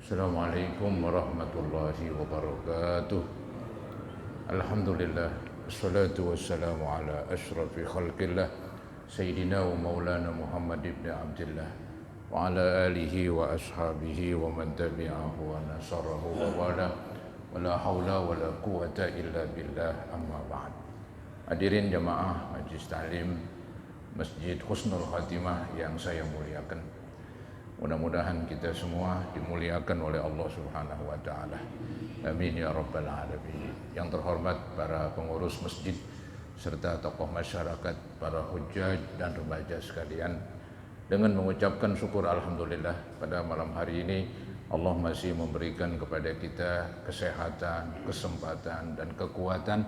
Assalamualaikum warahmatullahi wabarakatuh. Alhamdulillah, wassalatu wassalamu ala ashrafi khalqillah Sayyidina wa maulana Muhammad ibn Abdullah wa ala alihi wa ashabihi wa man tabi'ahu wa nasarahu wa wala wa la hawla wa la quwata illa billah, amma ba'd. Hadirin jamaah Majlis Ta'lim Masjid Husnul Khatimah yang saya muliakan, mudah-mudahan kita semua dimuliakan oleh Allah Subhanahu wa taala. Amin ya rabbal alamin. Yang terhormat para pengurus masjid serta tokoh masyarakat, para hujjaj dan remaja sekalian, dengan mengucapkan syukur alhamdulillah pada malam hari ini Allah masih memberikan kepada kita kesehatan, kesempatan dan kekuatan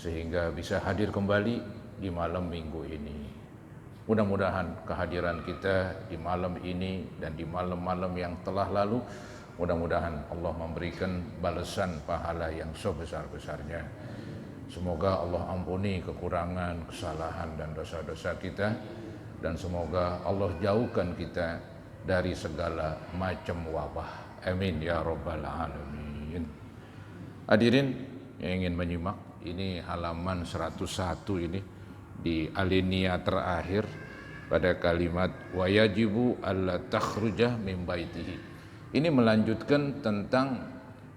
sehingga bisa hadir kembali di malam minggu ini. Mudah-mudahan kehadiran kita di malam ini dan di malam-malam yang telah lalu, mudah-mudahan Allah memberikan balasan pahala yang sebesar-besarnya. Semoga Allah ampuni kekurangan, kesalahan dan dosa-dosa kita, dan semoga Allah jauhkan kita dari segala macam wabah. Amin ya rabbal alamin. Hadirin yang ingin menyimak, ini halaman 101 ini di alinea terakhir pada kalimat wa yajibu alla takhrujah min baitihi. Ini melanjutkan tentang,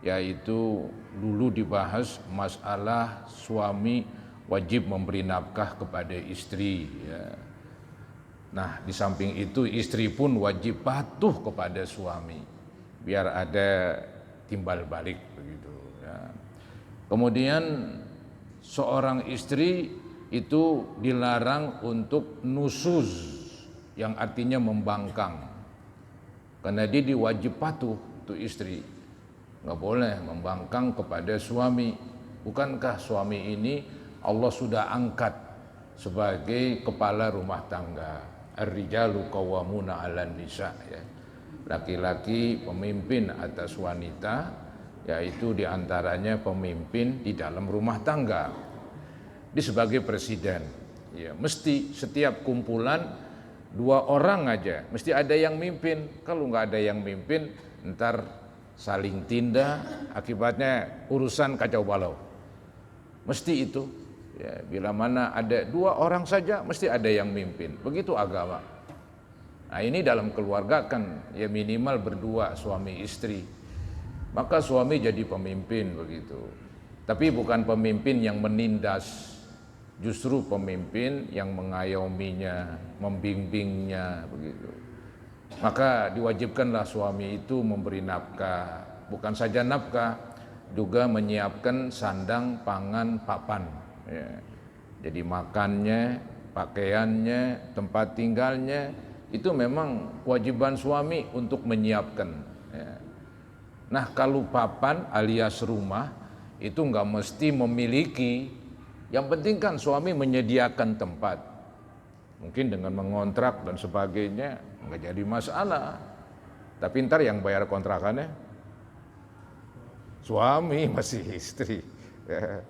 yaitu dulu dibahas masalah suami wajib memberi nafkah kepada istri ya. Nah, di samping itu istri pun wajib patuh kepada suami biar ada timbal balik begitu ya. Kemudian seorang istri itu dilarang untuk nusuz, yang artinya membangkang, karena dia diwajib patuh untuk istri, nggak boleh membangkang kepada suami. Bukankah suami ini Allah sudah angkat sebagai kepala rumah tangga? Ar-rijalu qawwamuna 'alan nisa ya. Laki-laki pemimpin atas wanita, yaitu diantaranya pemimpin di dalam rumah tangga. Dia sebagai presiden ya, mesti setiap kumpulan 2 orang aja mesti ada yang mimpin. Kalau nggak ada yang mimpin, ntar saling tindak, akibatnya urusan kacau balau. Mesti itu ya, bila mana ada 2 orang saja mesti ada yang mimpin. Begitu agama. Nah, ini dalam keluarga kan ya minimal berdua, suami istri, maka suami jadi pemimpin begitu. Tapi bukan pemimpin yang menindas, justru pemimpin yang mengayominya, membimbingnya begitu. Maka diwajibkanlah suami itu memberi nafkah, bukan saja nafkah, juga menyiapkan sandang, pangan, papan ya. Jadi makannya, pakaiannya, tempat tinggalnya, itu memang kewajiban suami untuk menyiapkan ya. Nah, kalau papan alias rumah itu nggak mesti memiliki. Yang penting kan suami menyediakan tempat. Mungkin dengan mengontrak dan sebagainya nggak jadi masalah. Tapi ntar yang bayar kontrakannya suami, masih istri ya.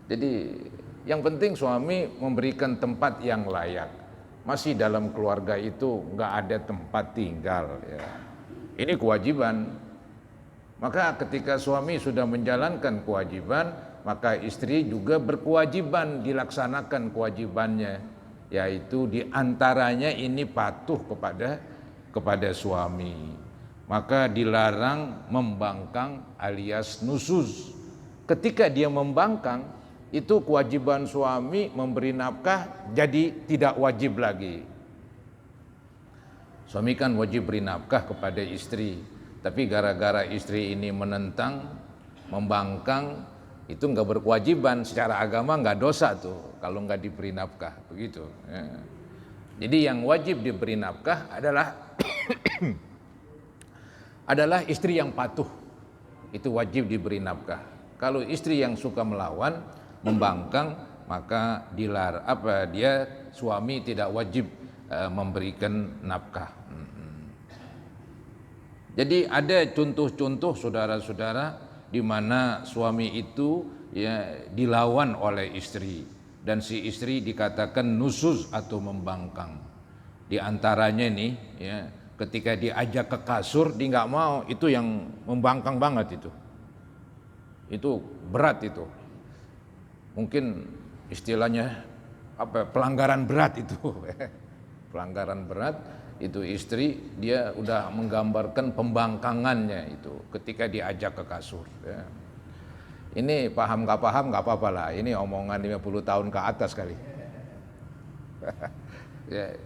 Jadi yang penting suami memberikan tempat yang layak. Masih dalam keluarga itu nggak ada tempat tinggal ya. Ini kewajiban. Maka ketika suami sudah menjalankan kewajiban, maka istri juga berkewajiban dilaksanakan kewajibannya, yaitu diantaranya ini patuh kepada suami. Maka dilarang membangkang alias nusuz. Ketika dia membangkang, itu kewajiban suami memberi nafkah jadi tidak wajib lagi. Suami kan wajib beri nafkah kepada istri, tapi gara-gara istri ini menentang, membangkang, itu nggak berkewajiban. Secara agama nggak dosa tuh kalau nggak diberi nafkah begitu ya. Jadi yang wajib diberi nafkah adalah adalah istri yang patuh, itu wajib diberi nafkah. Kalau istri yang suka melawan, membangkang, maka dia suami tidak wajib memberikan nafkah. Jadi ada contoh-contoh saudara-saudara di mana suami itu ya dilawan oleh istri, dan si istri dikatakan nusuz atau membangkang. Di antaranya nih ya, ketika diajak ke kasur dia nggak mau, itu yang membangkang banget itu berat itu, mungkin istilahnya apa, pelanggaran berat itu. Pelanggaran berat itu istri, dia udah menggambarkan pembangkangannya itu ketika diajak ke kasur ya. Ini paham nggak apa-apa lah, ini omongan 50 tahun ke atas kali. Ya.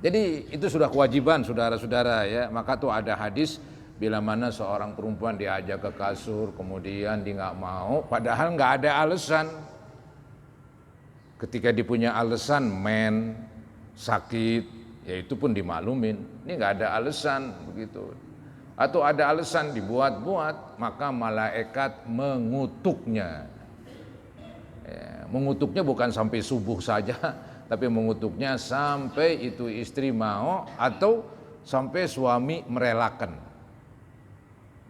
Jadi itu sudah kewajiban saudara-saudara ya. Maka tuh ada hadis, bila mana seorang perempuan diajak ke kasur kemudian dia nggak mau, padahal nggak ada alasan. Ketika dia punya alasan sakit, ya itu pun dimaklumin. Ini nggak ada alasan begitu. Atau ada alasan dibuat-buat, maka malaikat mengutuknya. Ya, mengutuknya bukan sampai subuh saja, tapi mengutuknya sampai itu istri mau atau sampai suami merelakan.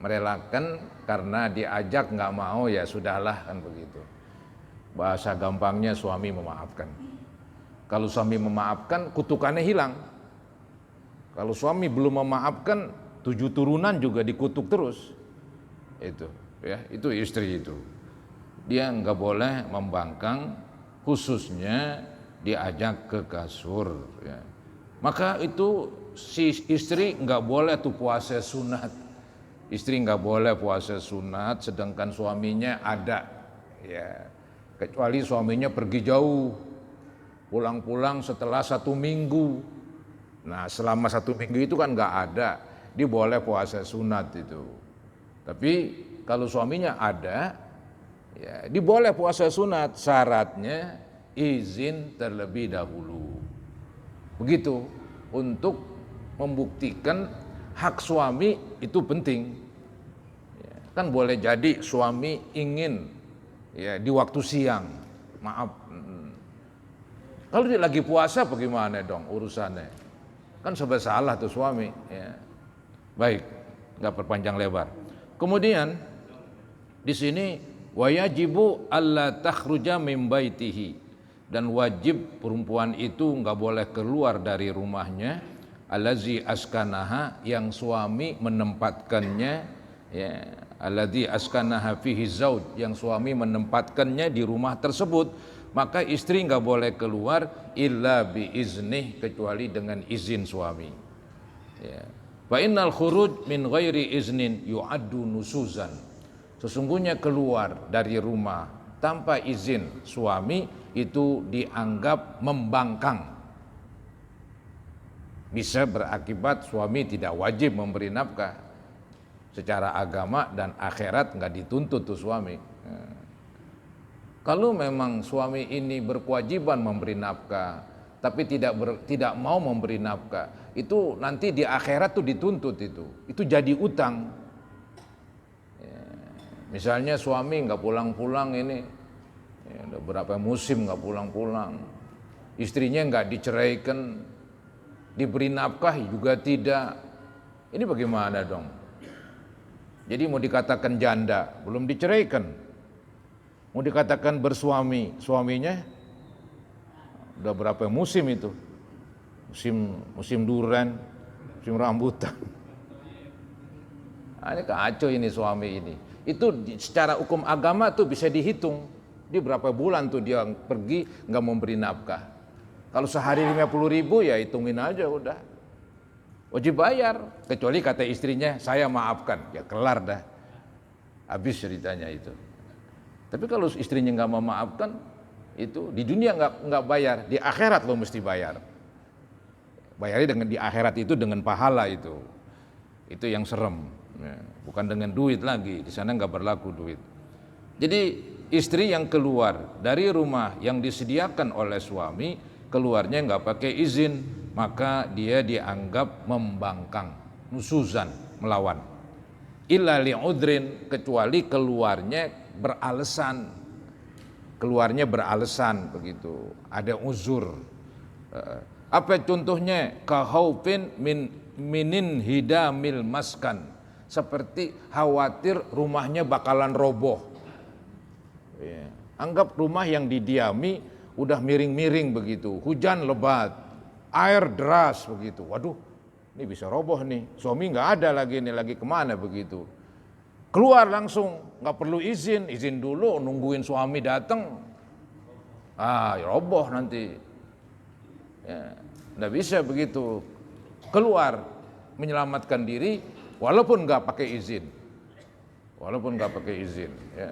Merelakan karena diajak nggak mau, ya sudahlah kan begitu. Bahasa gampangnya suami memaafkan. Kalau suami memaafkan, kutukannya hilang. Kalau suami belum memaafkan, 7 turunan juga dikutuk terus. Itu ya, itu istri itu. Dia nggak boleh membangkang, khususnya diajak ke kasur ya. Maka itu si istri nggak boleh tuh puasa sunat. Istri nggak boleh puasa sunat sedangkan suaminya ada ya, kecuali suaminya pergi jauh, pulang-pulang setelah 1 minggu. Nah selama 1 minggu itu kan nggak ada, dia boleh puasa sunat itu. Tapi kalau suaminya ada, ya dia boleh puasa sunat, syaratnya izin terlebih dahulu. Begitu, untuk membuktikan hak suami itu penting. Ya, kan boleh jadi suami ingin ya di waktu siang, maaf. Kalau dia lagi puasa bagaimana dong urusannya? Kan serba salah tuh suami. Ya. Baik, nggak perpanjang lebar. Kemudian di sini wayajibu alla takhruja min baitihi, dan wajib perempuan itu nggak boleh keluar dari rumahnya, allazi askanaha, yang suami menempatkannya ya, allazi askanaha fihi zauj, yang suami menempatkannya di rumah tersebut. Maka istri nggak boleh keluar illa bi iznih, kecuali dengan izin suami ya. Fa innal khuruj min ghairi iznin yu'addu nusuzan, sesungguhnya keluar dari rumah tanpa izin suami itu dianggap membangkang, bisa berakibat suami tidak wajib memberi nafkah. Secara agama dan akhirat nggak dituntut tuh suami. Kalau memang suami ini berkewajiban memberi nafkah tapi tidak mau memberi nafkah, itu nanti di akhirat tuh dituntut, itu jadi utang. Misalnya suami nggak pulang-pulang ini, ya, udah berapa musim nggak pulang-pulang, istrinya nggak diceraikan, diberi nafkah juga tidak, ini bagaimana dong? Jadi mau dikatakan janda, belum diceraikan, mau dikatakan bersuami, suaminya udah berapa musim itu, musim durian, musim rambutan. Ini kacau ini suami ini. Itu secara hukum agama tuh bisa dihitung, dia berapa bulan tuh dia pergi nggak memberi nafkah. Kalau sehari 50.000 ya hitungin aja udah, wajib bayar. Kecuali kata istrinya saya maafkan, ya kelar dah, habis ceritanya itu. Tapi kalau istrinya nggak memaafkan, itu di dunia nggak bayar, di akhirat lo mesti bayar. Bayarnya dengan di akhirat itu dengan pahala itu yang serem. Ya, bukan dengan duit lagi, di sana nggak berlaku duit. Jadi istri yang keluar dari rumah yang disediakan oleh suami, keluarnya nggak pakai izin, maka dia dianggap membangkang, nusuzan, melawan. Illa li'udrin, kecuali keluarnya beralasan begitu, ada uzur. Apa contohnya? Kahaufin minin hidamil maskan, seperti khawatir rumahnya bakalan roboh. Ya. Anggap rumah yang didiami udah miring-miring begitu, hujan lebat, air deras begitu. Waduh, ini bisa roboh nih. Suami nggak ada lagi nih, lagi kemana begitu. Keluar langsung, nggak perlu izin dulu, nungguin suami datang. Ya roboh nanti. Ya, nggak bisa begitu. Keluar, menyelamatkan diri, walaupun nggak pakai izin. Ya.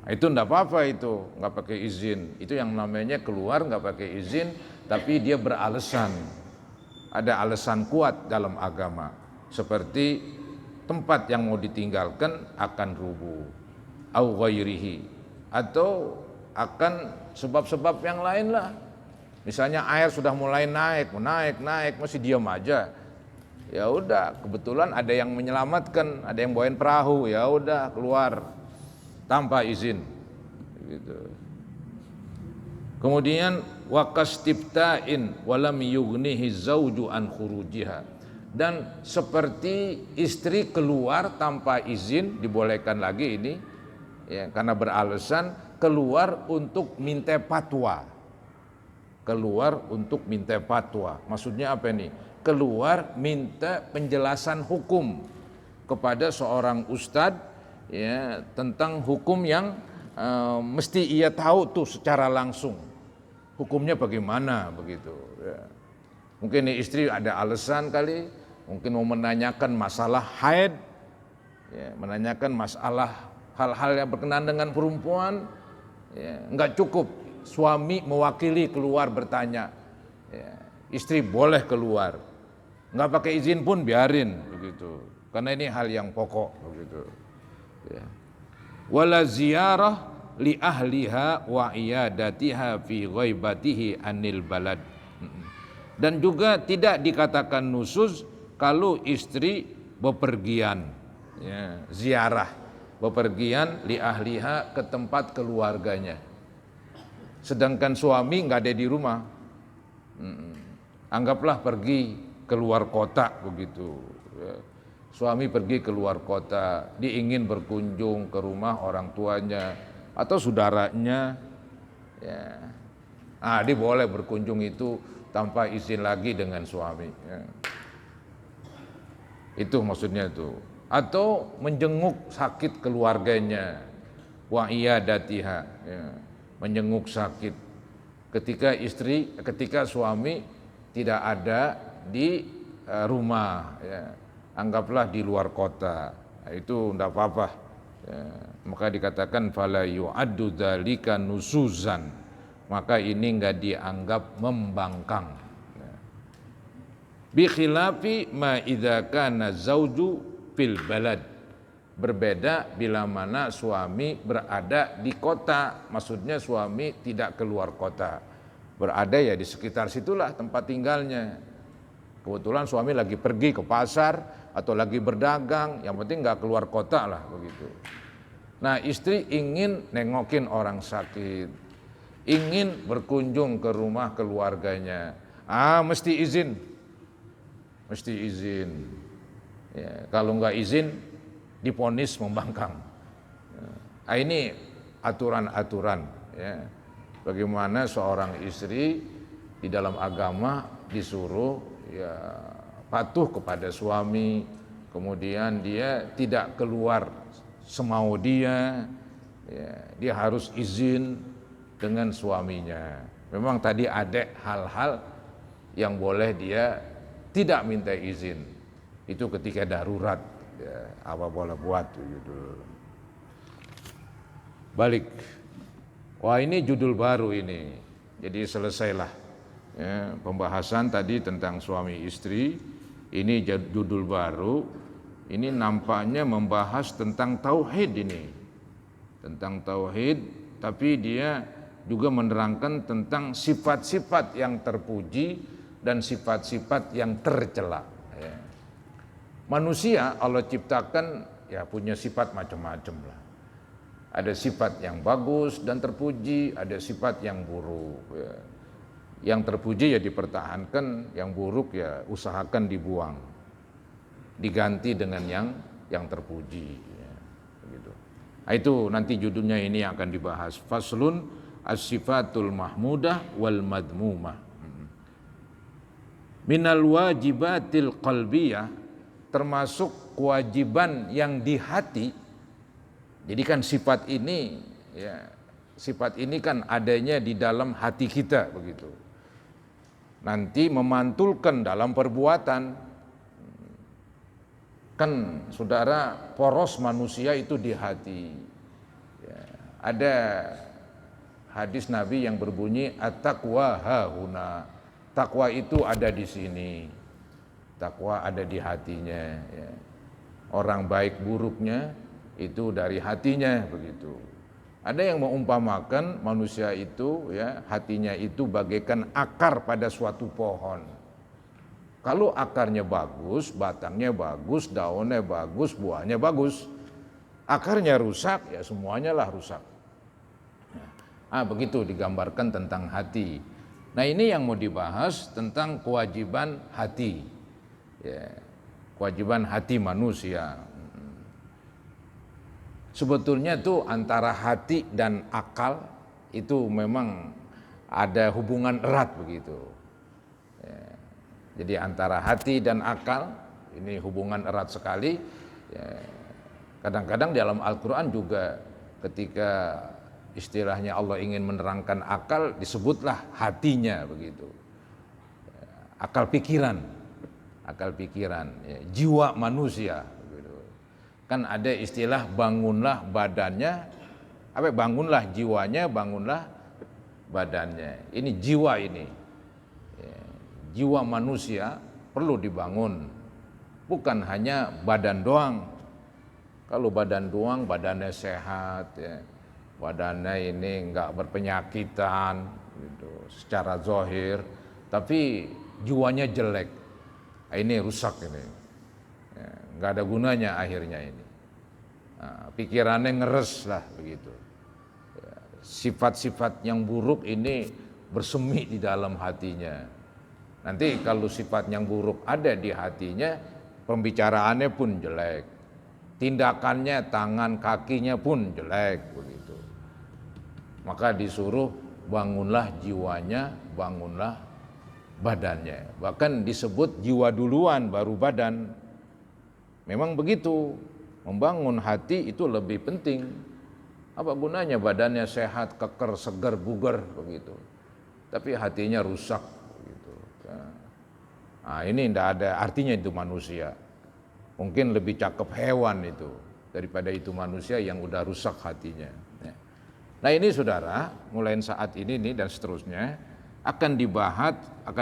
Itu enggak apa-apa itu, enggak pakai izin. Itu yang namanya keluar enggak pakai izin, tapi dia beralasan. Ada alasan kuat dalam agama. Seperti tempat yang mau ditinggalkan akan rubuh. Au ghairihi. Atau akan sebab-sebab yang lain lah. Misalnya air sudah mulai naik, masih diam aja. Ya udah, kebetulan ada yang menyelamatkan, ada yang bawain perahu, ya udah keluar tanpa izin gitu. Kemudian waqastibtain walam yughnihi zauju an khurujiha, dan seperti istri keluar tanpa izin, dibolehkan lagi ini ya, karena beralasan keluar untuk minta fatwa. Maksudnya apa ini? Keluar minta penjelasan hukum kepada seorang ustadz ya, tentang hukum yang mesti ia tahu tuh secara langsung. Hukumnya bagaimana begitu ya. Mungkin istri ada alasan kali, mungkin mau menanyakan masalah haid ya, menanyakan masalah hal-hal yang berkenaan dengan perempuan ya, enggak cukup suami mewakili keluar bertanya ya, istri boleh keluar, enggak pakai izin pun biarin begitu, karena ini hal yang pokok begitu ya. Wala ziyarah li ahliha wa iyadatiha fi ghaibatihi anil balad, dan juga tidak dikatakan nusyuz kalau istri bepergian ya, ziarah, bepergian li ahliha ke tempat keluarganya, sedangkan suami nggak ada di rumah. Anggaplah pergi keluar kota begitu ya. Suami pergi keluar kota, dia ingin berkunjung ke rumah orang tuanya atau saudaranya ya. Dia boleh berkunjung itu tanpa izin lagi dengan suami ya. Itu maksudnya itu. Atau menjenguk sakit keluarganya, wa iyadatiha ya, menjenguk sakit ketika suami tidak ada di rumah ya. Anggaplah di luar kota, itu enggak apa-apa ya. Maka dikatakan fala yu'addu dzalika nusuzan, maka ini enggak dianggap membangkang ya. Bi khilafi ma idza kana zauju fil balad, berbeda bila mana suami berada di kota, maksudnya suami tidak keluar kota, berada ya di sekitar situlah tempat tinggalnya. Kebetulan suami lagi pergi ke pasar atau lagi berdagang, yang penting nggak keluar kota lah begitu. Nah, istri ingin nengokin orang sakit, ingin berkunjung ke rumah keluarganya, mesti izin. Ya, kalau nggak izin, divonis membangkang. Ini aturan-aturan ya, bagaimana seorang istri di dalam agama disuruh ya patuh kepada suami, kemudian dia tidak keluar semau dia ya, dia harus izin dengan suaminya. Memang tadi ada hal-hal yang boleh dia tidak minta izin, itu ketika darurat ya, apa boleh buat gitu. Balik, wah ini judul baru ini, jadi selesailah ya, pembahasan tadi tentang suami istri. Ini judul baru, ini nampaknya membahas tentang tauhid ini, tentang tauhid, tapi dia juga menerangkan tentang sifat-sifat yang terpuji dan sifat-sifat yang tercela ya. Manusia Allah ciptakan ya punya sifat macam-macam lah. Ada sifat yang bagus dan terpuji, ada sifat yang buruk ya. Yang terpuji ya dipertahankan, yang buruk ya usahakan dibuang, diganti dengan yang terpuji ya, begitu. Itu nanti judulnya ini yang akan dibahas, faslun as-sifatul mahmudah wal madmumah. minal wajibatil qalbiyah, termasuk kewajiban yang di hati. Jadi kan sifat ini ya, sifat ini kan adanya di dalam hati kita begitu. Nanti memantulkan dalam perbuatan. Kan saudara, poros manusia itu di hati. Ya, ada hadis Nabi yang berbunyi at-taqwa hahuna. Takwa itu ada di sini. Takwa ada di hatinya. Ya. Orang baik buruknya itu dari hatinya begitu. Ada yang mengumpamakan manusia itu ya, hatinya itu bagaikan akar pada suatu pohon. Kalau akarnya bagus, batangnya bagus, daunnya bagus, buahnya bagus. Akarnya rusak, ya semuanya lah rusak. Begitu digambarkan tentang hati. Nah ini yang mau dibahas tentang kewajiban hati. Ya, kewajiban hati manusia. Sebetulnya tuh antara hati dan akal itu memang ada hubungan erat begitu. Ya, jadi antara hati dan akal ini hubungan erat sekali. Ya, kadang-kadang di dalam Al-Quran juga ketika istilahnya Allah ingin menerangkan akal disebutlah hatinya begitu. Ya, akal pikiran, ya, jiwa manusia. Kan ada istilah bangunlah badannya, bangunlah jiwanya, bangunlah badannya. Ini jiwa ini, ya, jiwa manusia perlu dibangun, bukan hanya badan doang. Kalau badan doang, badannya sehat, ya, badannya ini enggak berpenyakitan, gitu, secara zahir, tapi jiwanya jelek, ini rusak ini. Nggak ada gunanya akhirnya ini. Pikirannya ngeres lah begitu. Sifat-sifat yang buruk ini bersemi di dalam hatinya. Nanti kalau sifat yang buruk ada di hatinya, pembicaraannya pun jelek, tindakannya, tangan kakinya pun jelek begitu. Maka disuruh bangunlah jiwanya, bangunlah badannya. Bahkan disebut jiwa duluan baru badan. Memang begitu, membangun hati itu lebih penting. Apa gunanya badannya sehat, keker, segar, bugar begitu, tapi hatinya rusak begitu. Nah, ini tidak ada artinya itu manusia. Mungkin lebih cakep hewan itu daripada itu manusia yang udah rusak hatinya. Nah ini saudara, mulai saat ini nih dan seterusnya akan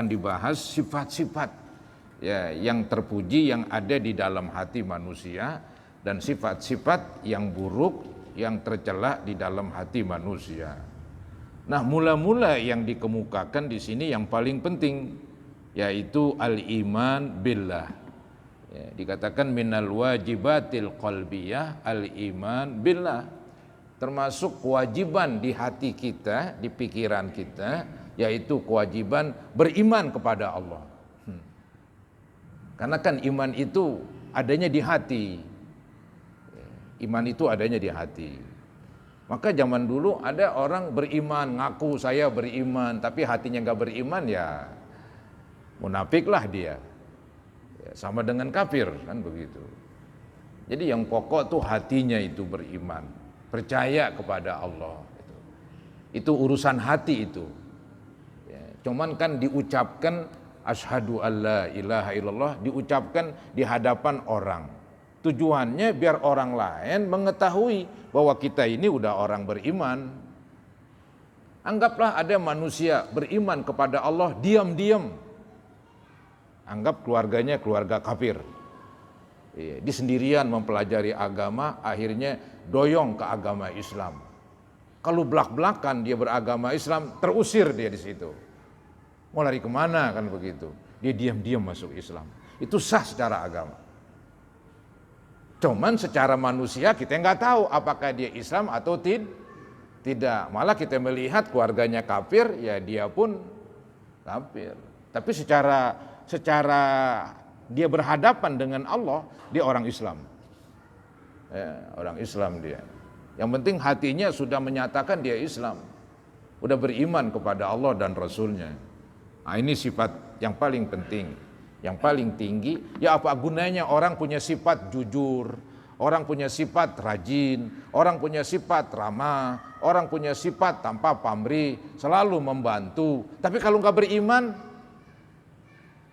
dibahas sifat-sifat ya, yang terpuji yang ada di dalam hati manusia dan sifat-sifat yang buruk yang tercela di dalam hati manusia. Nah, mula-mula yang dikemukakan di sini yang paling penting yaitu al-iman billah. Ya, dikatakan minal wajibatil qalbiyah al-iman billah. Termasuk kewajiban di hati kita, di pikiran kita, yaitu kewajiban beriman kepada Allah. Karena kan iman itu adanya di hati. Iman itu adanya di hati. Maka zaman dulu ada orang beriman, ngaku saya beriman, tapi hatinya nggak beriman, ya munafiklah dia. Ya, sama dengan kafir kan begitu. Jadi yang pokok tuh hatinya itu beriman, percaya kepada Allah. Itu urusan hati itu. Ya, cuman kan diucapkan asyhadu alla ilaha illallah, diucapkan di hadapan orang. Tujuannya biar orang lain mengetahui bahwa kita ini udah orang beriman. Anggaplah ada manusia beriman kepada Allah diam-diam. Anggap keluarganya keluarga kafir. Dia sendirian mempelajari agama, akhirnya doyong ke agama Islam. Kalau belak-belakan dia beragama Islam, terusir dia di situ. Mau lari kemana kan begitu? Dia diam-diam masuk Islam. Itu sah secara agama. Cuman secara manusia kita nggak tahu apakah dia Islam atau tidak. Malah kita melihat keluarganya kafir, ya dia pun kafir. Tapi secara dia berhadapan dengan Allah, dia orang Islam. Ya, orang Islam dia. Yang penting hatinya sudah menyatakan dia Islam. Udah beriman kepada Allah dan Rasulnya. Nah ini sifat yang paling penting, yang paling tinggi. Ya apa gunanya orang punya sifat jujur, orang punya sifat rajin, orang punya sifat ramah, orang punya sifat tanpa pamrih, selalu membantu. Tapi kalau nggak beriman,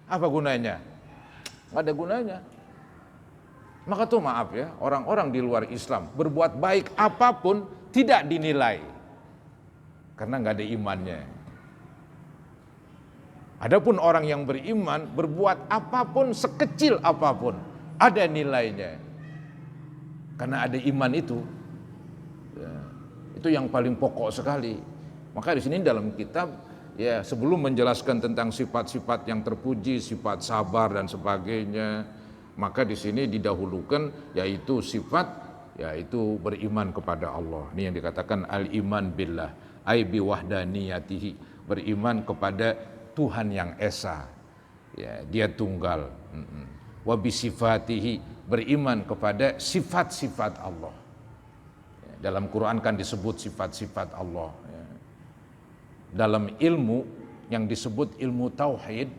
apa gunanya? Nggak ada gunanya. Maka tuh maaf ya, orang-orang di luar Islam berbuat baik apapun tidak dinilai karena nggak ada imannya. Adapun orang yang beriman berbuat apapun sekecil apapun ada nilainya karena ada iman itu. Ya, itu yang paling pokok sekali. Maka di sini dalam kitab ya sebelum menjelaskan tentang sifat-sifat yang terpuji, sifat sabar dan sebagainya, maka di sini didahulukan yaitu sifat yaitu beriman kepada Allah. Ini yang dikatakan al-iman billah, ai bi wahdaniyatihi, beriman kepada Tuhan yang esa. Ya, dia tunggal. Wa bi sifatihi, beriman kepada sifat-sifat Allah. Ya, dalam Quran kan disebut sifat-sifat Allah. Ya. Dalam ilmu yang disebut ilmu tauhid,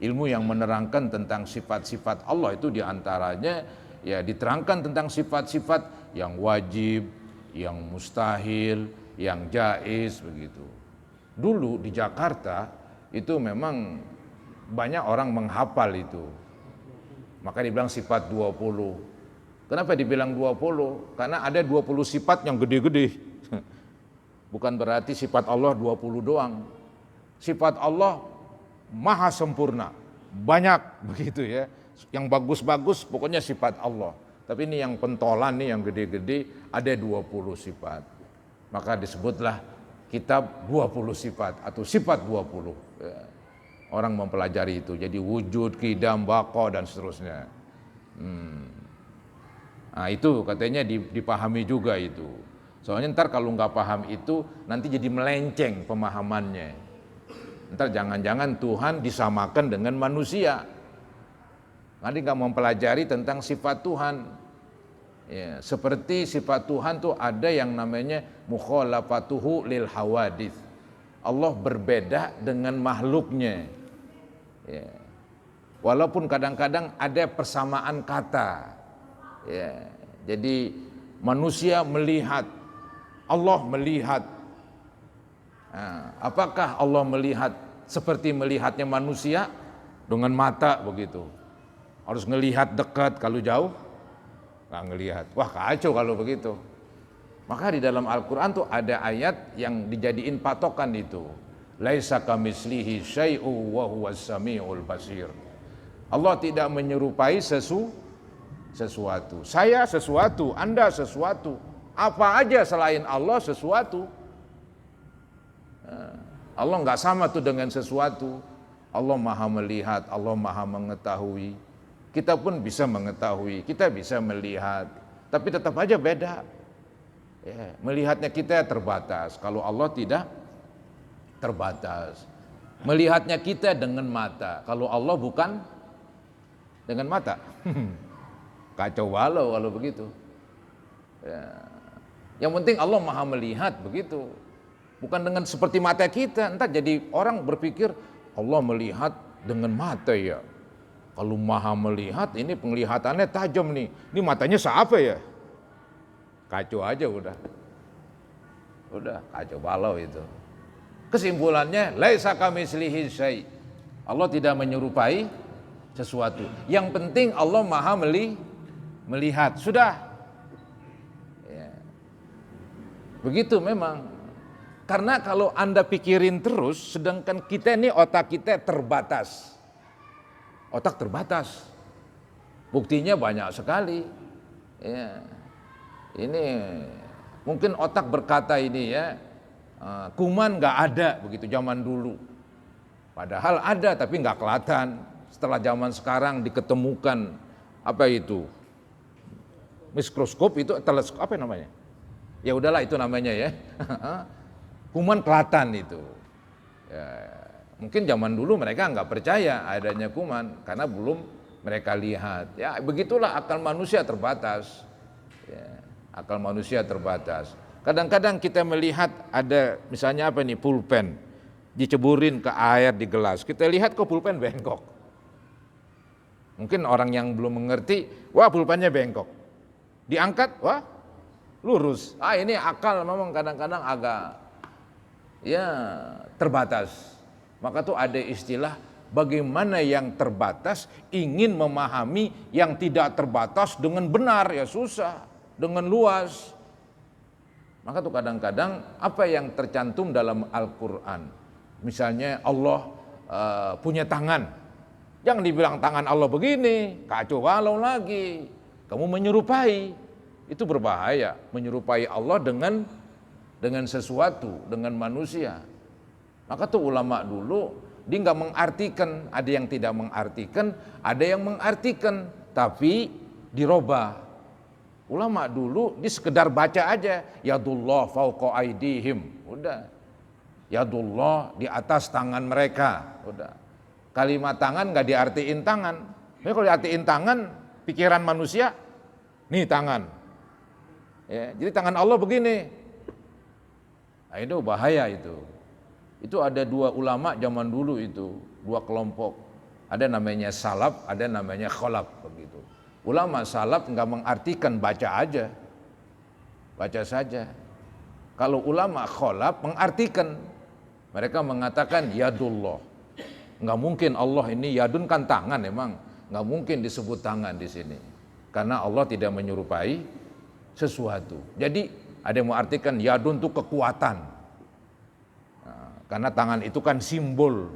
ilmu yang menerangkan tentang sifat-sifat Allah itu diantaranya ya diterangkan tentang sifat-sifat yang wajib, yang mustahil, yang jaiz begitu. Dulu di Jakarta itu memang banyak orang menghafal itu. Maka dibilang sifat 20. Kenapa dibilang 20? Karena ada 20 sifat yang gede-gede. Bukan berarti sifat Allah 20 doang. Sifat Allah maha sempurna, banyak begitu ya. Yang bagus-bagus pokoknya sifat Allah. Tapi ini yang pentolan nih yang gede-gede ada 20 sifat. Maka disebutlah kitab 20 sifat atau sifat 20. Ya. Orang mempelajari itu. Jadi wujud, qidam, baqa dan seterusnya. Nah itu katanya dipahami juga itu. Soalnya ntar kalau nggak paham itu nanti jadi melenceng pemahamannya. Ntar jangan-jangan Tuhan disamakan dengan manusia. Nanti nggak mempelajari tentang sifat Tuhan. Ya, seperti sifat Tuhan tuh ada yang namanya mukhalafatuhu lil hawadits. Allah berbeda dengan makhluknya. Ya. Walaupun kadang-kadang ada persamaan kata. Ya. Jadi manusia melihat, Allah melihat. Nah, apakah Allah melihat seperti melihatnya manusia dengan mata begitu? Harus ngelihat dekat, kalau jauh nggak ngelihat. Wah kacau kalau begitu. Maka di dalam Al-Quran tuh ada ayat yang dijadiin patokan itu. Laisa kamislihi syai'u wa huwas samiul basir. Allah tidak menyerupai sesuatu. Saya sesuatu, Anda sesuatu. Apa aja selain Allah sesuatu. Allah nggak sama tuh dengan sesuatu. Allah maha melihat, Allah maha mengetahui. Kita pun bisa mengetahui, kita bisa melihat, tapi tetap aja beda. Ya, melihatnya kita terbatas, kalau Allah tidak terbatas. Melihatnya kita dengan mata, kalau Allah bukan dengan mata. Kacau balau kalau begitu. Ya. Yang penting Allah maha melihat begitu. Bukan dengan seperti mata kita. Entar jadi orang berpikir Allah melihat dengan mata ya. Kalau maha melihat ini penglihatannya tajam nih. Ini matanya siapa ya? Kacau aja udah. Udah kacau balau itu. Kesimpulannya laisa kamitslihi syai'. Allah tidak menyerupai sesuatu. Yang penting Allah maha melihat. Sudah. Ya. Begitu memang. Karena kalau Anda pikirin terus, sedangkan kita ini otak kita terbatas. Otak terbatas. Buktinya banyak sekali. Ya. Ini mungkin otak berkata ini ya, kuman nggak ada begitu zaman dulu. Padahal ada tapi nggak kelihatan. Setelah zaman sekarang diketemukan apa itu? Mikroskop itu teleskop apa namanya? Ya udahlah itu namanya ya. Kuman kelihatan itu. Ya, mungkin zaman dulu mereka nggak percaya adanya kuman karena belum mereka lihat. Ya begitulah akal manusia terbatas. Ya, akal manusia terbatas. Kadang-kadang kita melihat ada misalnya apa nih pulpen. diceburin ke air di gelas. Kita lihat kok pulpen bengkok. Mungkin orang yang belum mengerti, wah pulpennya bengkok. Diangkat, wah lurus. Ini akal memang kadang-kadang agak terbatas. Maka tuh ada istilah bagaimana yang terbatas ingin memahami yang tidak terbatas dengan benar, ya susah, dengan luas. Maka tuh kadang-kadang apa yang tercantum dalam Al-Quran, misalnya Allah punya tangan, jangan dibilang tangan Allah begini, kacau balau lagi, kamu menyerupai, itu berbahaya, menyerupai Allah dengan sesuatu, dengan manusia. Maka tuh ulama dulu dia nggak mengartikan, ada yang tidak mengartikan, ada yang mengartikan, tapi dirubah. Ulama dulu dia sekedar baca aja, yadullah fauqa aidihim, udah. Yadullah di atas tangan mereka, udah. Kalimat tangan nggak diartiin tangan. Tapi kalau diartiin tangan, pikiran manusia, nih tangan. Ya, jadi tangan Allah begini. Nah, itu bahaya itu. Itu ada dua ulama zaman dulu itu, dua kelompok. Ada namanya salaf, ada namanya khalaf begitu. Ulama salaf nggak mengartikan, baca aja, baca saja. Kalau ulama khalaf mengartikan, mereka mengatakan yadullah. Nggak mungkin Allah ini yadun kan tangan, emang nggak mungkin disebut tangan di sini, karena Allah tidak menyerupai sesuatu. Jadi ada yang mengartikan yadun itu kekuatan, karena tangan itu kan simbol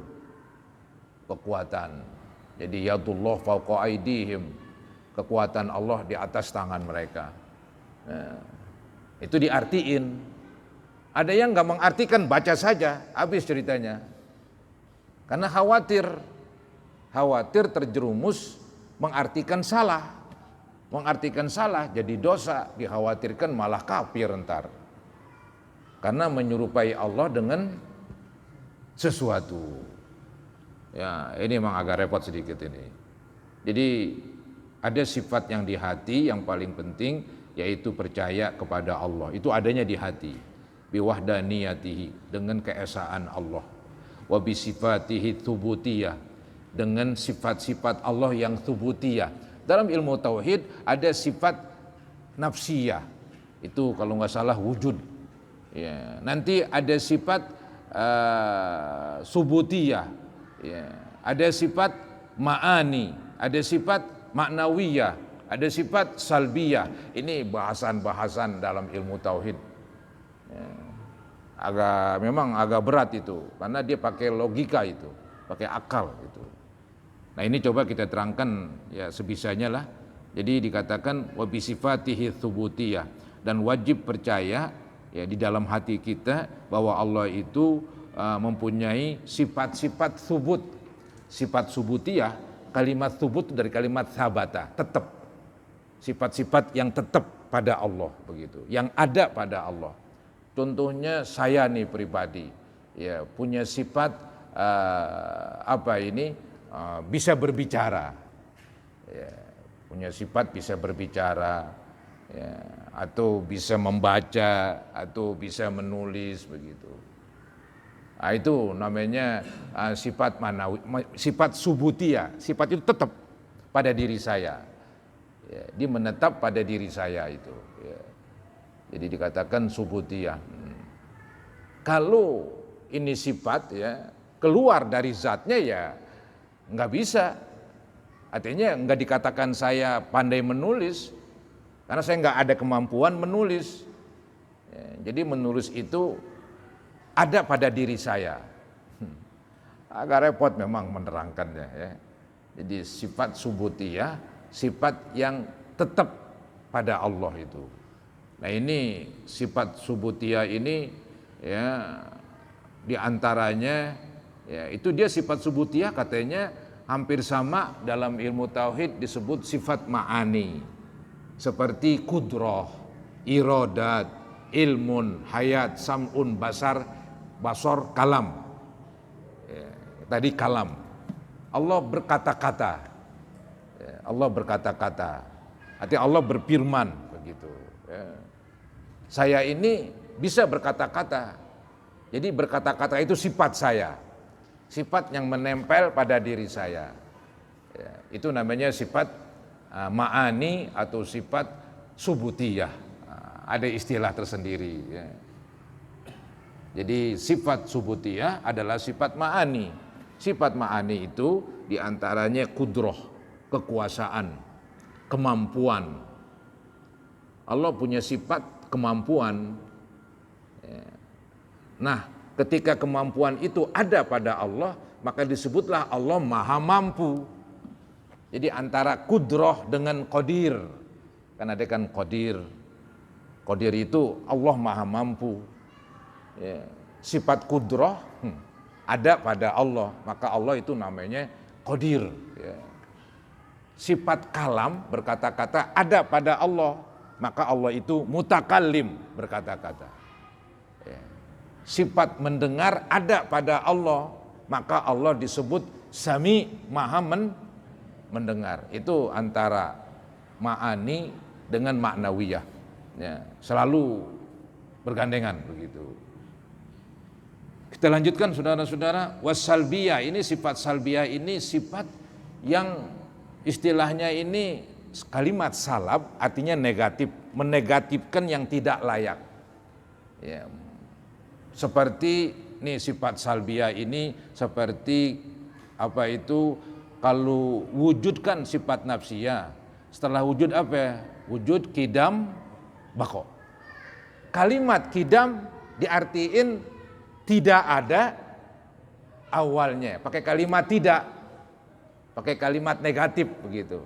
kekuatan. Jadi yadullah fauqa aidihim, kekuatan Allah di atas tangan mereka. Nah, itu diartiin. Ada yang nggak mengartikan, baca saja, habis ceritanya. Karena khawatir terjerumus mengartikan salah. Mengartikan salah jadi dosa, dikhawatirkan malah kafir ntar. Karena menyerupai Allah dengan sesuatu. Ya, ini memang agak repot sedikit ini. Jadi ada sifat yang di hati yang paling penting, yaitu percaya kepada Allah. Itu adanya di hati. Biwahdaniyatihi, dengan keesaan Allah. Wa bisifatihi thubutiyah, dengan sifat-sifat Allah yang thubutiyah. Dalam ilmu tauhid ada sifat nafsiyah, itu kalau nggak salah wujud. Ya, nanti ada sifat subutiyah, ya, ada sifat ma'ani, ada sifat maknawiyah, ada sifat salbiyah. Ini bahasan-bahasan dalam ilmu tauhid. Ya, memang agak berat itu, karena dia pakai logika itu, pakai akal itu. Nah ini coba kita terangkan ya sebisanya lah. Jadi dikatakan wa bi sifatihi tsubutiyah, dan wajib percaya ya di dalam hati kita bahwa Allah itu mempunyai sifat-sifat tsubut. Sifat subutiyah, kalimat tsubut dari kalimat sabata, tetap. Sifat-sifat yang tetap pada Allah begitu, yang ada pada Allah. Contohnya saya nih pribadi, ya punya sifat bisa berbicara, ya, punya sifat bisa berbicara, ya, atau bisa membaca, atau bisa menulis begitu. Nah, itu namanya sifat manawi, sifat subutiyah. Sifat itu tetap pada diri saya, ya, dia menetap pada diri saya itu. Ya. Jadi dikatakan subutiyah. Kalau ini sifat ya keluar dari zatnya ya nggak bisa. Artinya nggak dikatakan saya pandai menulis, karena saya nggak ada kemampuan menulis. Ya, jadi menulis itu ada pada diri saya. Agak repot memang menerangkannya ya. Jadi sifat subutiyah, sifat yang tetap pada Allah itu. Nah ini sifat subutiyah ini ya diantaranya ya itu dia sifat subutiyah katanya hampir sama dalam ilmu tauhid disebut sifat ma'ani, seperti kudrah, iradat, ilmun, hayat, sam'un, basor, kalam. Ya, tadi kalam. Allah berkata-kata. Ya, Allah berkata-kata. Artinya Allah berfirman begitu. Ya. Saya ini bisa berkata-kata. Jadi berkata-kata itu sifat saya, sifat yang menempel pada diri saya. Ya, itu namanya sifat ma'ani atau sifat subutiyah. Ada istilah tersendiri. Ya. Jadi sifat subutiyah adalah sifat ma'ani. Sifat ma'ani itu diantaranya kudroh, kekuasaan, kemampuan. Allah punya sifat kemampuan. Nah, ketika kemampuan itu ada pada Allah, maka disebutlah Allah maha mampu. Jadi antara kudroh dengan qadir, kan ada kan qadir. Qadir itu Allah maha mampu. Ya, sifat kudroh ada pada Allah, maka Allah itu namanya qadir. Ya. Sifat kalam, berkata-kata, ada pada Allah, maka Allah itu mutakallim, berkata-kata. Ya. Sifat mendengar ada pada Allah, maka Allah disebut sami, maha mendengar. Itu antara ma'ani dengan ma'nawiyah. Ya, selalu bergandengan begitu. Kita lanjutkan saudara-saudara, wassalbiyah, ini sifat salbiyah ini sifat yang istilahnya ini kalimat salab artinya negatif, menegatifkan yang tidak layak. Ya. Seperti nih sifat salbiyah ini seperti apa itu, kalau wujudkan sifat nafsiyah, setelah wujud apa? Wujud kidam bako. Kalimat kidam diartiin tidak ada awalnya, pakai kalimat tidak, pakai kalimat negatif begitu.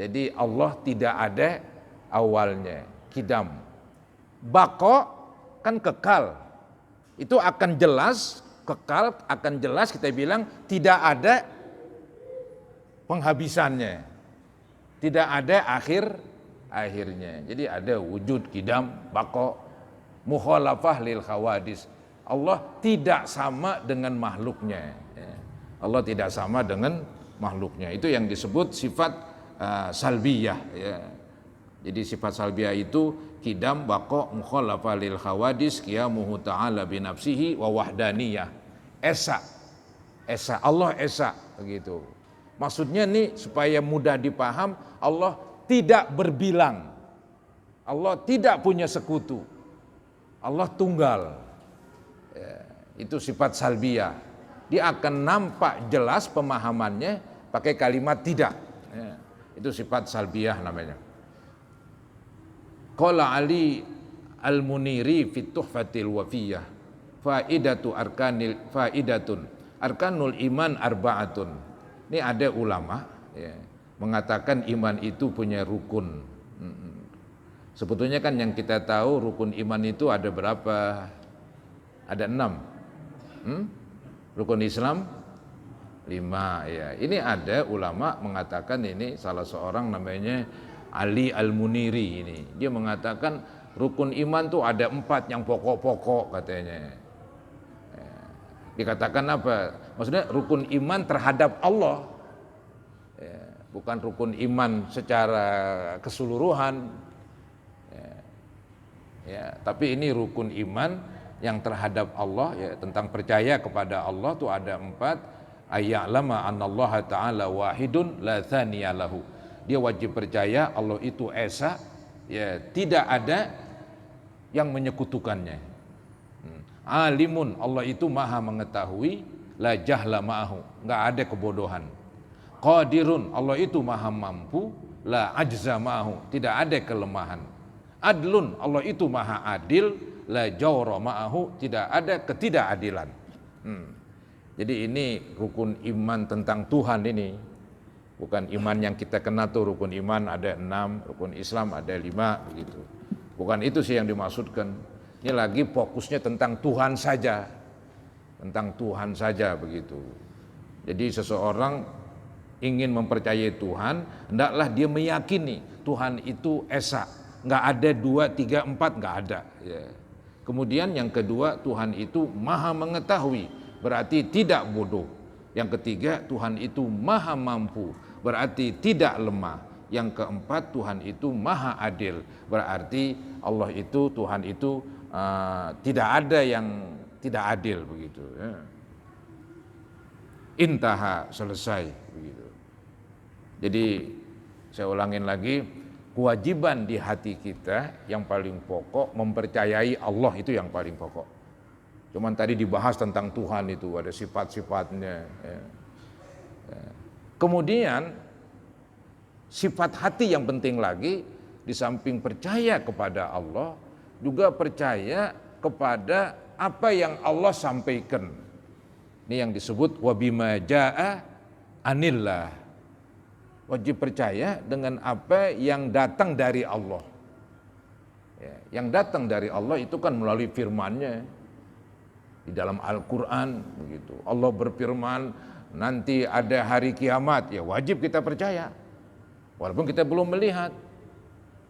Jadi Allah tidak ada awalnya, kidam. Bako kan kekal, itu akan jelas, kekal akan jelas, kita bilang tidak ada penghabisannya, tidak ada akhirnya. Jadi ada wujud kidam, bako, mukhalafah lil khawadis. Allah tidak sama dengan makhluknya. Allah tidak sama dengan makhluknya. Itu yang disebut sifat salbiyah. Ya. Jadi sifat salbiyah itu kidam, bako, mukhalafah lil khawadis, qiyamuhu ta'ala binafsihi wa wahdaniyah. Esa, Allah esa begitu. Maksudnya nih supaya mudah dipaham, Allah tidak berbilang, Allah tidak punya sekutu, Allah tunggal. Ya, itu sifat salbiyah. Dia akan nampak jelas pemahamannya pakai kalimat tidak. Ya, itu sifat salbiyah namanya. Qala Ali Al-Muniri fi Tuhfatil Wafiyah, faidatun arkanul iman arba'atun. Ini ada ulama ya, mengatakan iman itu punya rukun. Sebetulnya kan yang kita tahu rukun iman itu ada berapa? Ada 6. Rukun Islam 5 ya. Ini ada ulama mengatakan, ini salah seorang namanya Ali Al-Muniri ini. Dia mengatakan rukun iman tuh ada 4 yang pokok-pokok katanya. Ya. Dikatakan apa? Maksudnya rukun iman terhadap Allah. Ya. Bukan rukun iman secara keseluruhan. Ya, tapi ini rukun iman yang terhadap Allah, ya, tentang percaya kepada Allah tuh ada 4. Ayya'lama annallaha ta'ala wahidun la thaniya lahu. Dia wajib percaya Allah itu esa, ya, tidak ada yang menyekutukannya. Alimun, Allah itu maha mengetahui, la jahla ma'ahu, enggak ada kebodohan. Qadirun, Allah itu maha mampu, la ajza ma'ahu, tidak ada kelemahan. Adlun, Allah itu maha adil, la jawra ma'ahu, tidak ada ketidakadilan. Jadi ini rukun iman tentang Tuhan ini. Bukan iman yang kita kenal tuh rukun iman ada 6, rukun Islam ada 5 begitu. Bukan itu sih yang dimaksudkan. Ini lagi fokusnya tentang Tuhan saja. Tentang Tuhan saja begitu. Jadi seseorang ingin mempercayai Tuhan, hendaklah dia meyakini Tuhan itu esa. Enggak ada 2, 3, 4, enggak ada. Ya. Kemudian yang kedua, Tuhan itu maha mengetahui, berarti tidak bodoh. Yang ketiga, Tuhan itu maha mampu, berarti tidak lemah. Yang keempat, Tuhan itu maha adil, berarti Allah itu, Tuhan itu tidak ada yang tidak adil begitu. Ya. Intaha, selesai begitu. Jadi saya ulangin lagi, kewajiban di hati kita yang paling pokok mempercayai Allah, itu yang paling pokok. Cuman tadi dibahas tentang Tuhan itu ada sifat-sifatnya. Ya. Ya. Kemudian sifat hati yang penting lagi, di samping percaya kepada Allah, juga percaya kepada apa yang Allah sampaikan. Ini yang disebut wabima jaa anillah. Wajib percaya dengan apa yang datang dari Allah. Ya, yang datang dari Allah itu kan melalui firman-Nya di dalam Al-Quran begitu. Allah berfirman nanti ada hari kiamat, ya wajib kita percaya walaupun kita belum melihat.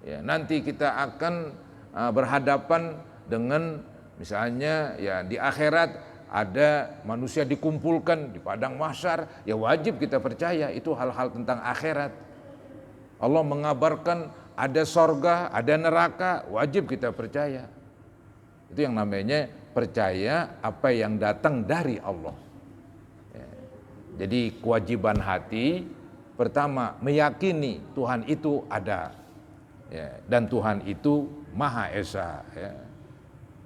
Ya, nanti kita akan berhadapan dengan misalnya ya di akhirat ada manusia dikumpulkan di padang mahsyar, ya wajib kita percaya itu hal-hal tentang akhirat. Allah mengabarkan ada sorga, ada neraka, wajib kita percaya. Itu yang namanya percaya apa yang datang dari Allah. Ya. Jadi kewajiban hati pertama meyakini Tuhan itu ada, ya, dan Tuhan itu Maha Esa. Ya.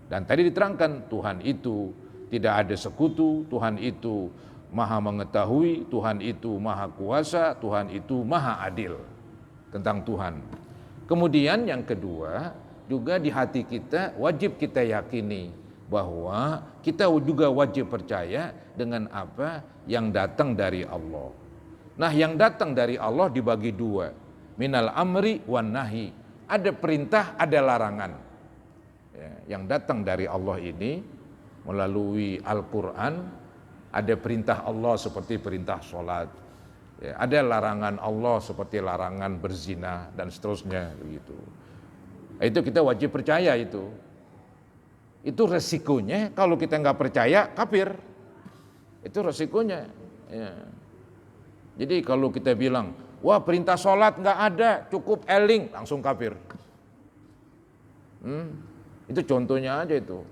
Dan tadi diterangkan Tuhan itu tidak ada sekutu, Tuhan itu Maha mengetahui, Tuhan itu Maha kuasa, Tuhan itu Maha adil. Tentang Tuhan. Kemudian yang kedua, juga di hati kita wajib kita yakini bahwa kita juga wajib percaya dengan apa yang datang dari Allah. Nah, yang datang dari Allah dibagi dua, minal amri wan nahi. Ada perintah, ada larangan. Ya, yang datang dari Allah ini melalui Al-Quran, ada perintah Allah seperti perintah sholat, ya, ada larangan Allah seperti larangan berzina dan seterusnya begitu. Itu kita wajib percaya itu. Itu resikonya kalau kita nggak percaya kafir. Itu resikonya. Ya. Jadi kalau kita bilang, wah perintah sholat nggak ada, cukup eling, langsung kafir. Itu contohnya aja itu.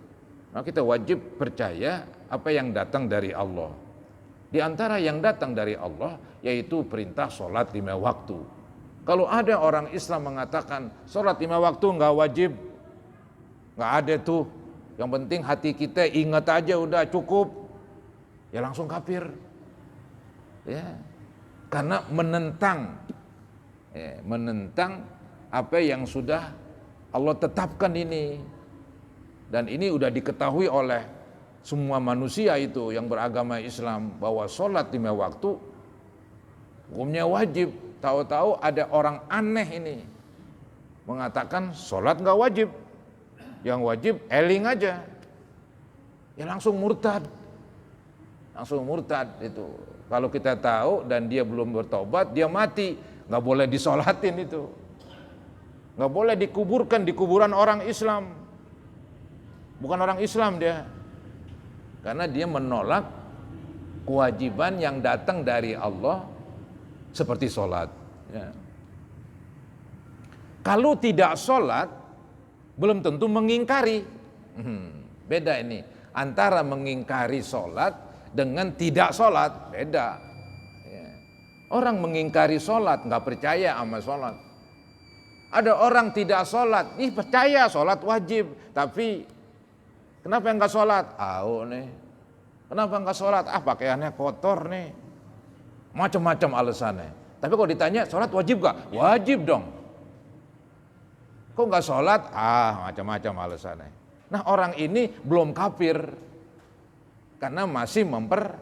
Nah, kita wajib percaya apa yang datang dari Allah. Di antara yang datang dari Allah yaitu perintah sholat 5 waktu. Kalau ada orang Islam mengatakan sholat 5 waktu nggak wajib, nggak ada tuh. Yang penting hati kita ingat aja udah cukup, ya langsung kafir. Ya, karena menentang apa yang sudah Allah tetapkan ini. Dan ini udah diketahui oleh semua manusia itu yang beragama Islam bahwa sholat 5 waktu hukumnya wajib. Tahu-tahu ada orang aneh ini mengatakan sholat nggak wajib, yang wajib eling aja, ya langsung murtad itu. Kalau kita tahu dan dia belum bertobat, dia mati, nggak boleh disolatin itu, nggak boleh dikuburkan di kuburan orang Islam. Bukan orang Islam dia, karena dia menolak kewajiban yang datang dari Allah seperti sholat. Ya. Kalau tidak sholat, belum tentu mengingkari. Beda ini antara mengingkari sholat dengan tidak sholat, beda. Ya. Orang mengingkari sholat, nggak percaya sama sholat. Ada orang tidak sholat, percaya sholat wajib, tapi kenapa enggak sholat? Nih. Kenapa enggak sholat? Pakaiannya kotor nih. Macam-macam alasannya. Tapi kalau ditanya sholat wajib gak? Wajib dong. Kok enggak sholat? Macam-macam alasannya. Nah, orang ini belum kafir karena masih mempercayai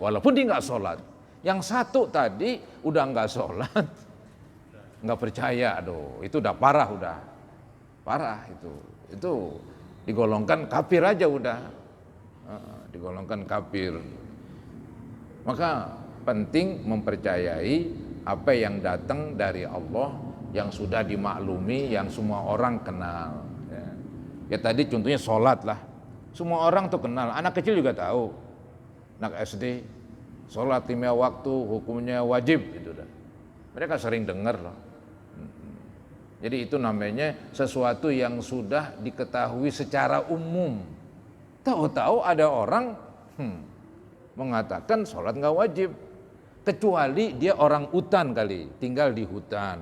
walaupun dia enggak sholat. Yang satu tadi udah enggak sholat, enggak percaya, itu udah parah, itu digolongkan kafir aja udah, digolongkan kafir. Maka penting mempercayai apa yang datang dari Allah yang sudah dimaklumi, yang semua orang kenal. Ya tadi contohnya sholat lah, semua orang tuh kenal, anak kecil juga tahu, anak SD, sholat 5 waktu hukumnya wajib gitu dah. Mereka sering dengar loh. Jadi itu namanya sesuatu yang sudah diketahui secara umum. Tahu-tahu ada orang mengatakan sholat nggak wajib, kecuali dia orang hutan kali, tinggal di hutan,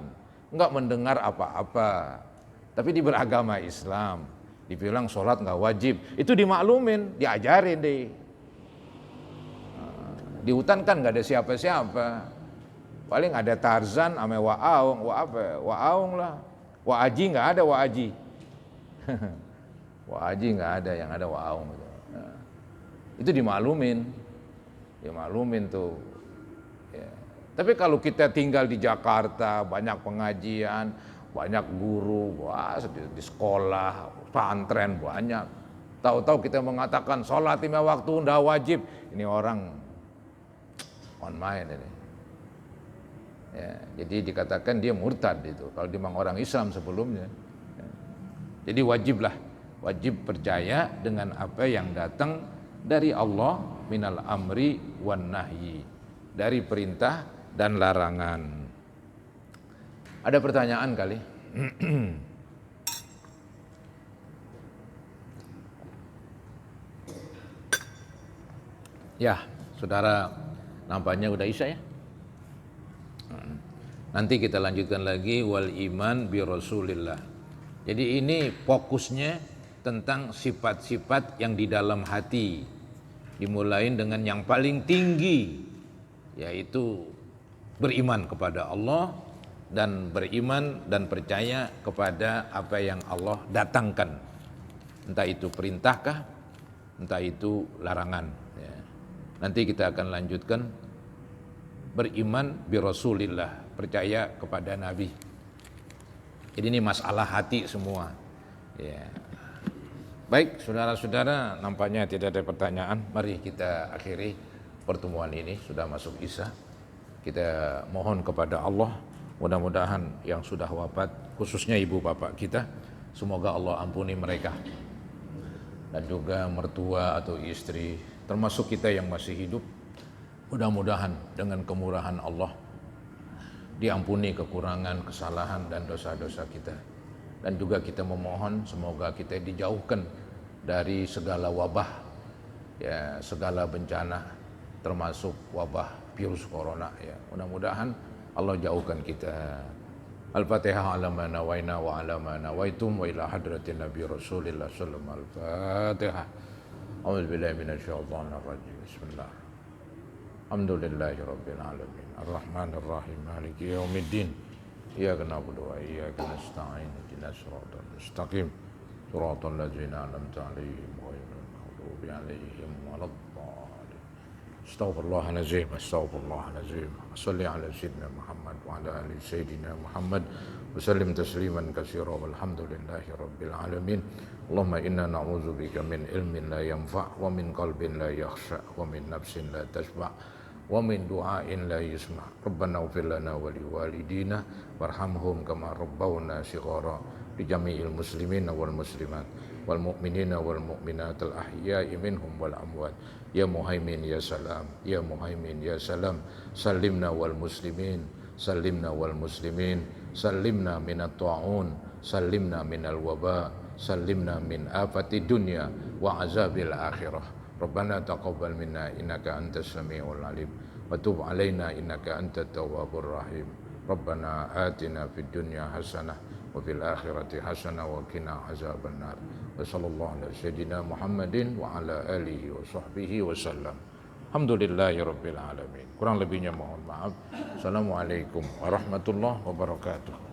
nggak mendengar apa-apa, tapi di beragama Islam dibilang sholat nggak wajib, itu dimaklumin, diajarin deh. Di hutan kan nggak ada siapa-siapa, paling ada Tarzan ame Waaung, Waaung lah, Waaji nggak ada Waaji, Waaji nggak ada, yang ada Waaung. Nah, itu dimaklumin tuh. Ya. Tapi kalau kita tinggal di Jakarta, banyak pengajian, banyak guru, wah, di sekolah, pesantren banyak. Tahu-tahu kita mengatakan sholat 5 waktu ndak wajib, ini orang on main ini. Ya, jadi dikatakan dia murtad itu kalau memang orang Islam sebelumnya. Ya. Jadi wajib percaya dengan apa yang datang dari Allah minal amri wan nahyi, dari perintah dan larangan. Ada pertanyaan kali? Ya, saudara, nampaknya udah isya ya. Nanti kita lanjutkan lagi wal iman bi Rasulillah. Jadi ini fokusnya tentang sifat-sifat yang di dalam hati. Dimulai dengan yang paling tinggi, yaitu beriman kepada Allah dan beriman dan percaya kepada apa yang Allah datangkan. Entah itu perintahkah, entah itu larangan. Ya. Nanti kita akan lanjutkan beriman bi Rasulillah, percaya kepada Nabi. Jadi ini masalah hati semua. Ya. Baik, saudara-saudara, nampaknya tidak ada pertanyaan. Mari kita akhiri pertemuan ini, sudah masuk Isya. Kita mohon kepada Allah, mudah-mudahan yang sudah wafat, khususnya ibu bapak kita, semoga Allah ampuni mereka. Dan juga mertua atau istri, termasuk kita yang masih hidup, mudah-mudahan dengan kemurahan Allah diampuni kekurangan, kesalahan dan dosa-dosa kita. Dan juga kita memohon semoga kita dijauhkan dari segala wabah, ya, segala bencana, termasuk wabah virus corona. Ya, mudah-mudahan Allah jauhkan kita. Al-Fatihah ala ma nawaina wa ala ma nawaitum wa ila hadratin Nabi Rasulillah sallallahu alaihi wasallam. Al-Fatihah. A'udzu billahi minasyaitonir rajim. Bismillah. Alhamdulillahi rabbil alamin. Ar-Rahmanir Rahim. Maliki yaumiddin. Iyyaka na'budu wa iyyaka nasta'in. Ihdinas siratal mustaqim. Siratal ladzina an'amta 'alaihim ghairil maghdubi 'alaihim waladdallin. Astaghfirullahalazim. Astaghfirullahalazim. Shalli 'ala sayyidina Muhammad wa 'ala ali sayyidina Muhammad wa sallim tasliman katsiran walhamdulillahi rabbil alamin. Allahumma inna na'udzubika min ilmin la yanfa' wa min qalbin la yakhsha wa min nafsin la tashba' wa min du'ain la yusma'. Rabbana ighfir lana wa liwalidina warhamhum kama rabbawna shighara. Li jami'il muslimina wal muslimat wal mu'minina wal mu'minat al ahya'i minhum wal amwat. Ya Muhaimin ya Salam, ya Muhaimin ya Salam. Salimna wal muslimin, salimna wal muslimin, salimna minat ta'un, salimna minal waba, salimna min afati dunya wa azabil akhirah. Rabbana taqabbal minna innaka antas samiul alim wa tub alaina innaka antat tawwabur rahim. Rabbana atina fid dunya hasanah wa fil akhirati hasanah wa qina azaban nar. Wa sallallahu ala sayyidina Muhammadin wa ala alihi wa sahbihi wa sallam. Alhamdulillahi rabbil alamin. Kurang lebihnya mohon maaf. Assalamualaikum warahmatullahi wabarakatuh.